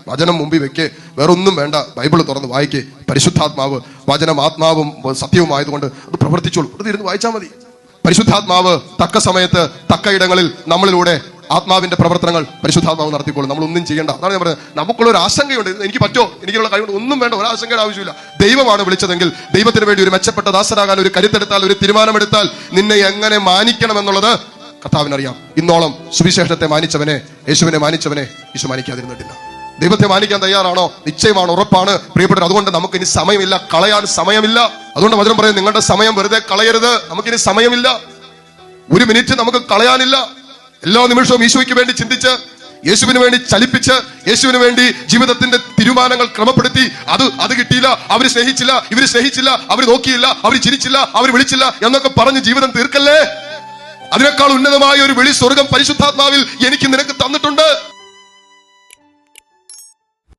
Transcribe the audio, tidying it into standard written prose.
വചനം മുമ്പിൽ വെക്ക്, വേറൊന്നും വേണ്ട. ബൈബിൾ തുറന്ന് വായിക്കേ. പരിശുദ്ധാത്മാവ് വചനം ആത്മാവും സത്യവുമായതുകൊണ്ട് അത് പ്രവർത്തിച്ചോളൂ. അത് ഇരുന്ന് വായിച്ചാൽ മതി. പരിശുദ്ധാത്മാവ് തക്ക സമയത്ത് തക്ക ഇടങ്ങളിൽ നമ്മളിലൂടെ ആത്മാവിന്റെ പ്രവർത്തനങ്ങൾ പരിശുദ്ധാത്മാവ് നടത്തിക്കോളും. നമ്മളൊന്നും ചെയ്യേണ്ട. അതാണ് ഞാൻ പറയുന്നത്. നമുക്കുള്ള ഒരു ആശങ്കയുണ്ട്, എനിക്ക് പറ്റോ, എനിക്കുള്ള കഴിവുണ്ട്, ഒന്നും വേണ്ട, ഒരു ആശങ്കയുടെ ആവശ്യമില്ല. ദൈവമാണ് വിളിച്ചതെങ്കിൽ ദൈവത്തിന് വേണ്ടി ഒരു മെച്ചപ്പെട്ട ദാസരാകാൻ ഒരു കരുത്തെടുത്താൽ, ഒരു തീരുമാനമെടുത്താൽ നിന്നെ എങ്ങനെ മാനിക്കണമെന്നുള്ളത് കർത്താവിനറിയാം. ഇന്നോളം സുവിശേഷത്തെ മാനിച്ചവനെ, യേശുവിനെ മാനിച്ചവനെ യേശു മാനിക്കാതിരുന്നിട്ടില്ല. ദൈവത്തെ മാനിക്കാൻ തയ്യാറാണോ? നിശ്ചയമാണ്, ഉറപ്പാണ് പ്രിയപ്പെട്ടവർ. അതുകൊണ്ട് നമുക്കിനി സമയമില്ല, കളയാൻ സമയമില്ല. അതുകൊണ്ട് വചനം പറയും, നിങ്ങളുടെ സമയം വെറുതെ കളയരുത്. നമുക്കിനി സമയമില്ല, ഒരു മിനിറ്റ് നമുക്ക് കളയാനില്ല. എല്ലാ നിമിഷവും ഈശോയ്ക്ക് വേണ്ടി ചിന്തിച്ച്, യേശുവിന് വേണ്ടി ചലിപ്പിച്ച്, യേശുവിന് വേണ്ടി ജീവിതത്തിന്റെ തീരുമാനങ്ങൾ ക്രമപ്പെടുത്തി. അത് കിട്ടിയില്ല, അവര് സ്നേഹിച്ചില്ല, ഇവര് സ്നേഹിച്ചില്ല, അവര് നോക്കിയില്ല, അവര് ചിരിച്ചില്ല, അവര് വിളിച്ചില്ല എന്നൊക്കെ പറഞ്ഞ് ജീവിതം തീർക്കല്ലേ. അതിനേക്കാൾ ഉന്നതമായ ഒരു വിളി സ്വർഗം പരിശുദ്ധാത്മാവിൽ എനിക്ക് നിനക്ക് തന്നിട്ടുണ്ട്.